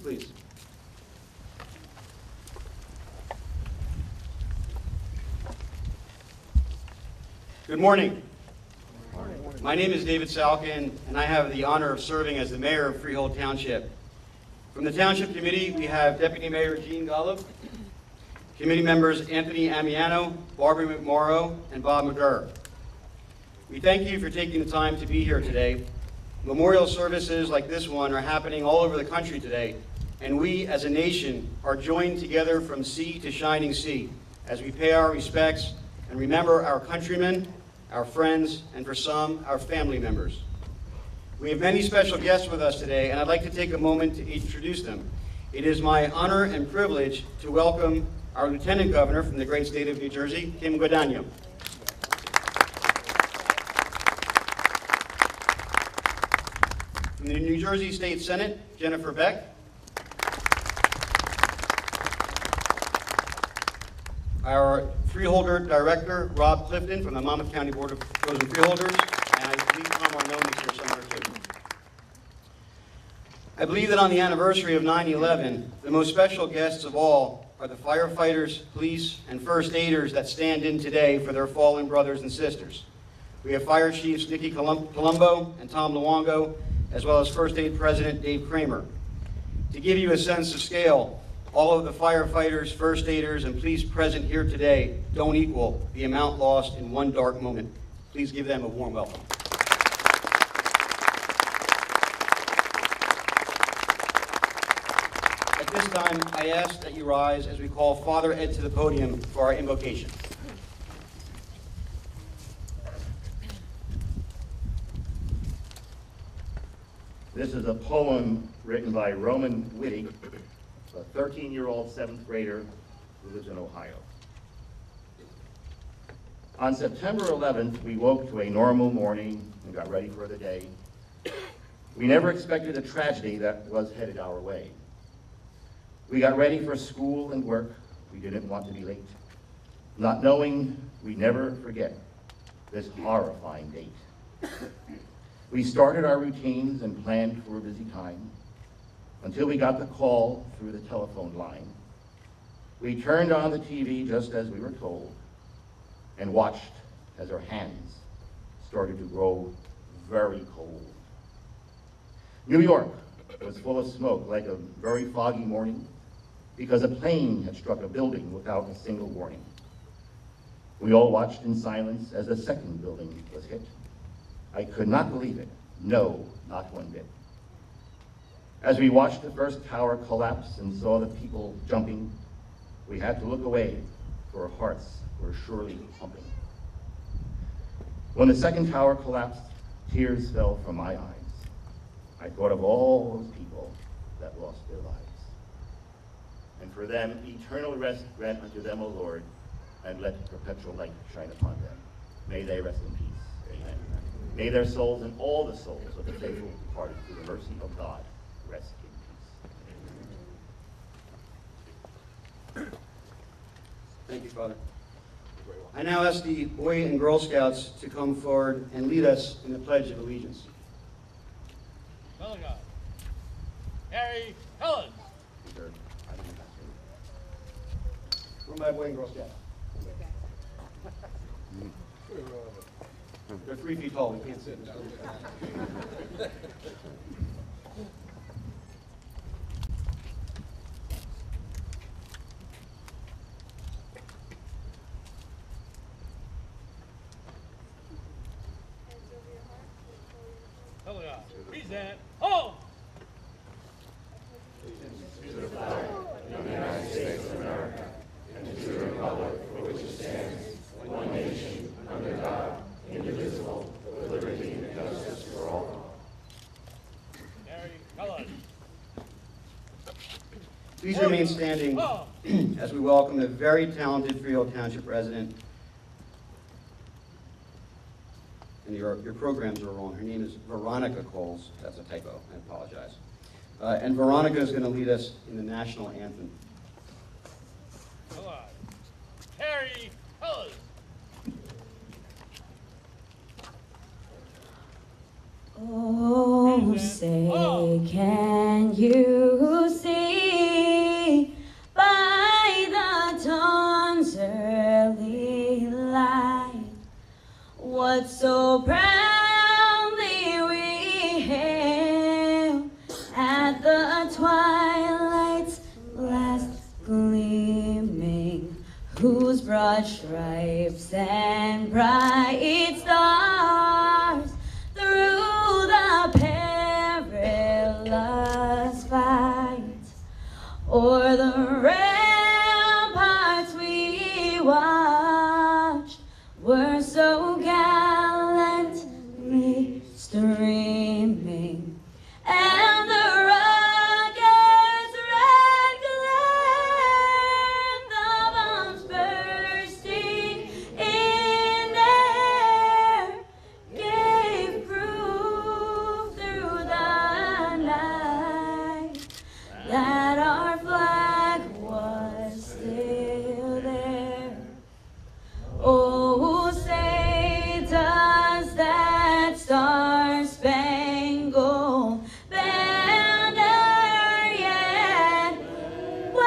please. Good morning. My name is David Salkin, and I have the honor of serving as the mayor of Freehold Township. From the Township Committee, we have Deputy Mayor Gene Golub, committee members Anthony Amiano, Barbara McMorrow, and Bob McGurr. We thank you for taking the time to be here today. Memorial services like this one are happening all over the country today, and we as a nation are joined together from sea to shining sea as we pay our respects and remember our countrymen, our friends, and for some, our family members. We have many special guests with us today, and I'd like to take a moment to introduce them. It is my honor and privilege to welcome our Lieutenant Governor from the great state of New Jersey, Kim Guadagno. From the New Jersey State Senate, Jennifer Beck. Our Freeholder Director, Rob Clifton, from the Monmouth County Board of Chosen Freeholders, and I believe Tom Arnone is here somewhere too. I believe that on the anniversary of 9/11, the most special guests of all are the firefighters, police, and first aiders that stand in today for their fallen brothers and sisters. We have Fire Chiefs Nikki Colombo and Tom Luongo, as well as First Aid President Dave Kramer. To give you a sense of scale, all of the firefighters, first aiders, and police present here today don't equal the amount lost in one dark moment. Please give them a warm welcome. At this time, I ask that you rise as we call Father Ed to the podium for our invocation. This is a poem written by Roman Wittig, a 13-year-old seventh grader who lives in Ohio. On September 11th, we woke to a normal morning and got ready for the day. We never expected a tragedy that was headed our way. We got ready for school and work. We didn't want to be late, not knowing we'd never forget this horrifying date. We started our routines and planned for a busy time until we got the call through the telephone line. We turned on the TV just as we were told and watched as our hands started to grow very cold. New York was full of smoke like a very foggy morning because a plane had struck a building without a single warning. We all watched in silence as the second building was hit. I could not believe it. No, not one bit. As we watched the first tower collapse and saw the people jumping, we had to look away, for our hearts were surely pumping. When the second tower collapsed, tears fell from my eyes. I thought of all those people that lost their lives. And for them, eternal rest grant unto them, O Lord, and let perpetual light shine upon them. May they rest in peace. Amen. May their souls and all the souls of the faithful departed through the mercy of God rest in peace. Thank you, Father. I now ask the Boy and Girl Scouts to come forward and lead us in the Pledge of Allegiance. Fellow God. Harry Helen. Run by Boy and Girl Scouts. They're 3 feet tall, we can't sit. Fellow God. Present. Home. Please remain standing as we welcome a very talented Freehold Township resident. And your programs are wrong. Her name is Veronica Coles. That's a typo. I apologize. And Veronica is going to lead us in the national anthem. Come on. Harry Helen. Oh, say, can you see whose broad stripes and bright stars through the perilous fight, o'er the ramparts we watched, were so gallantly streaming, and the rocket's red glare, the bombs bursting in air, gave proof through the night that our flag was still there. Oh, say does that star-spangled banner yet wave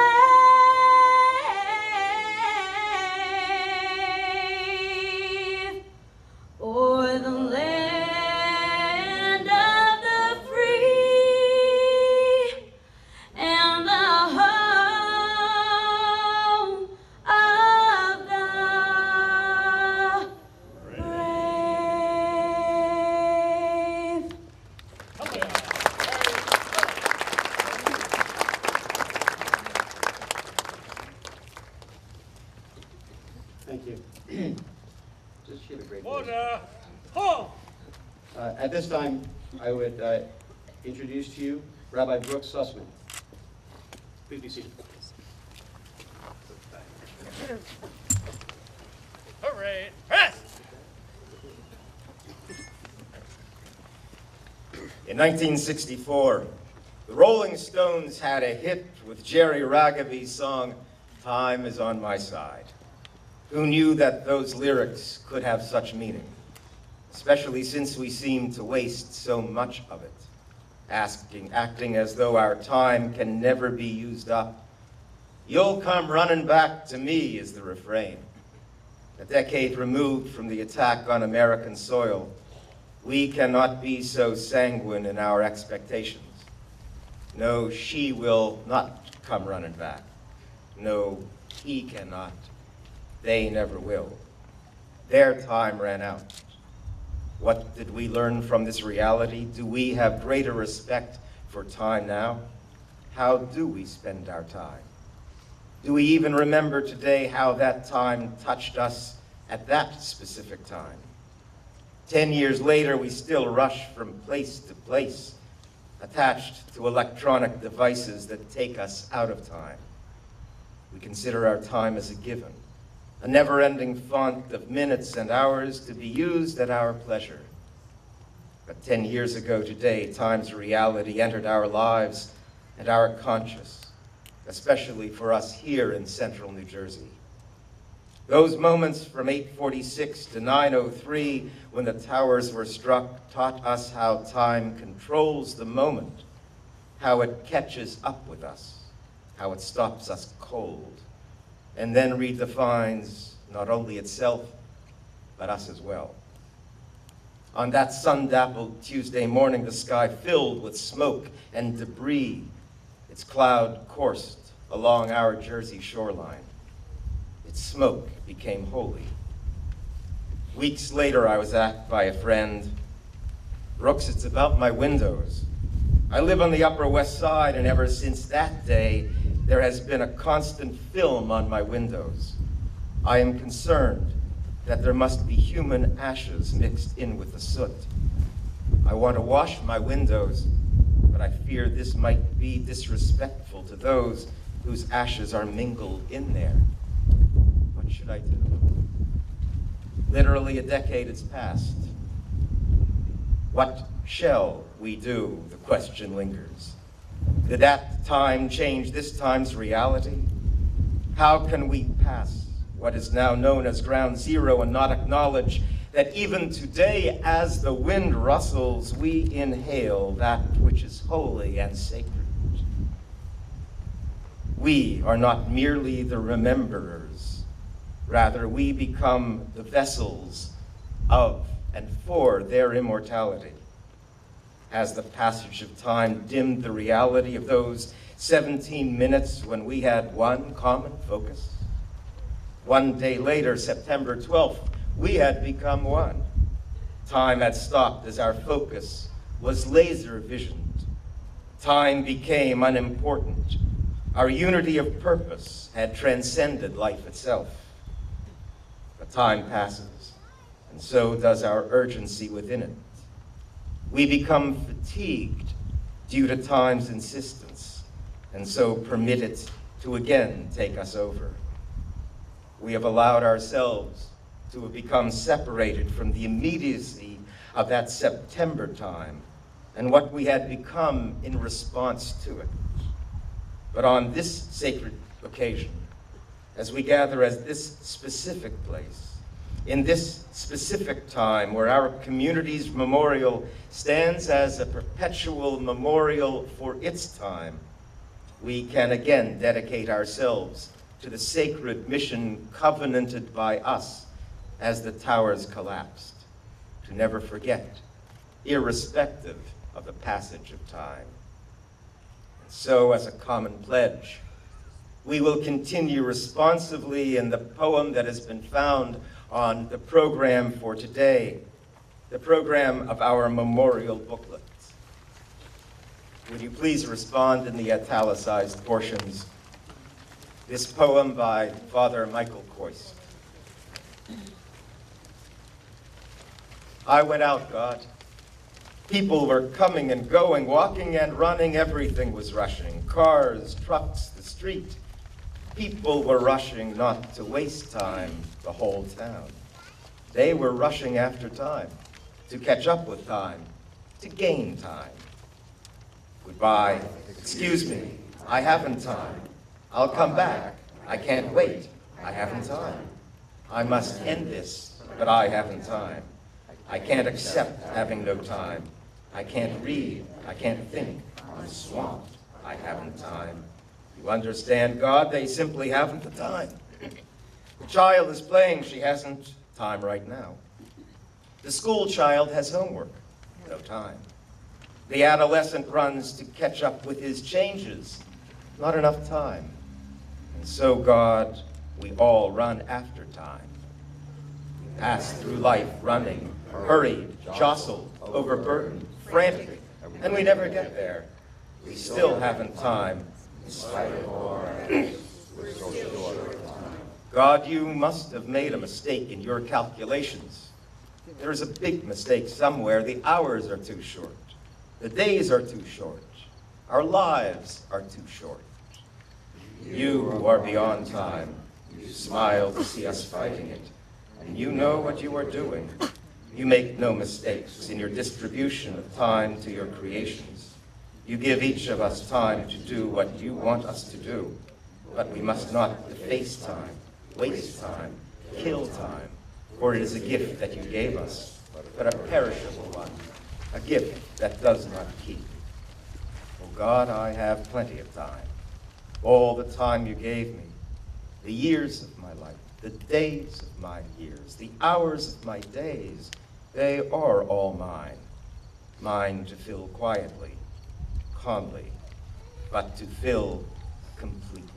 o'er the land of the free and the home of the brave. Thank you. Just she had a great voice. Order. Halt. At this time, I would introduce to you Rabbi Brooks Sussman. Please be seated. Hooray. Press. In 1964, the Rolling Stones had a hit with Jerry Ragavy's song, "Time Is on My Side." Who knew that those lyrics could have such meaning? Especially since we seem to waste so much of it, acting as though our time can never be used up. "You'll come running back to me" is the refrain. A decade removed from the attack on American soil, we cannot be so sanguine in our expectations. No, she will not come running back. No, he cannot. They never will. Their time ran out. What did we learn from this reality? Do we have greater respect for time now? How do we spend our time? Do we even remember today how that time touched us at that specific time? 10 years later, we still rush from place to place, attached to electronic devices that take us out of time. We consider our time as a given, a never-ending font of minutes and hours to be used at our pleasure. But 10 years ago today, time's reality entered our lives and our conscience, especially for us here in central New Jersey. Those moments from 8:46 to 9:03 when the towers were struck taught us how time controls the moment, how it catches up with us, how it stops us cold, and then redefines not only itself, but us as well. On that sun-dappled Tuesday morning, the sky filled with smoke and debris, its cloud coursed along our Jersey shoreline. Its smoke became holy. Weeks later, I was asked by a friend, "Brooks, it's about my windows. I live on the Upper West Side, and ever since that day, there has been a constant film on my windows. I am concerned that there must be human ashes mixed in with the soot. I want to wash my windows, but I fear this might be disrespectful to those whose ashes are mingled in there. What should I do?" Literally a decade has passed. What shall we do? The question lingers. Did that time change this time's reality? How can we pass what is now known as ground zero and not acknowledge that even today, as the wind rustles, we inhale that which is holy and sacred? We are not merely the rememberers. Rather, we become the vessels of and for their immortality. Has the passage of time dimmed the reality of those 17 minutes when we had one common focus? One day later, September 12th, we had become one. Time had stopped as our focus was laser visioned. Time became unimportant. Our unity of purpose had transcended life itself. But time passes, and so does our urgency within it. We become fatigued due to time's insistence, and so permit it to again take us over. We have allowed ourselves to have become separated from the immediacy of that September time and what we had become in response to it. But on this sacred occasion, as we gather as this specific place, in this specific time where our community's memorial stands as a perpetual memorial for its time, we can again dedicate ourselves to the sacred mission covenanted by us as the towers collapsed, to never forget, irrespective of the passage of time. And so, as a common pledge, we will continue responsively in the poem that has been found on the program for today, the program of our memorial booklet. Would you please respond in the italicized portions? This poem by Father Michael Koist. I went out, God. People were coming and going, walking and running, everything was rushing. Cars, trucks, the street. People were rushing not to waste time, the whole town. They were rushing after time, to catch up with time, to gain time. Goodbye, excuse me, I haven't time. I'll come back, I can't wait, I haven't time. I must end this, but I haven't time. I can't accept having no time. I can't read, I can't think, I'm swamped, I haven't time. You understand, God, they simply haven't the time. The child is playing, she hasn't time right now. The school child has homework, no time. The adolescent runs to catch up with his changes, not enough time. And so, God, we all run after time. We pass through life running, hurried, jostled, overburdened, frantic, and we never get there. We still haven't time, in spite of all our efforts. We're so short of time. God, you must have made a mistake in your calculations. There is a big mistake somewhere. The hours are too short. The days are too short. Our lives are too short. You who are beyond time, you smile to see us fighting it, and you know what you are doing. You make no mistakes in your distribution of time to your creations. You give each of us time to do what you want us to do, but we must not deface time, waste time, kill time, for it is a gift that you gave us, but a perishable one, a gift that does not keep. Oh God, I have plenty of time. All the time you gave me, the years of my life, the days of my years, the hours of my days, they are all mine. Mine to fill quietly, calmly, but to fill completely.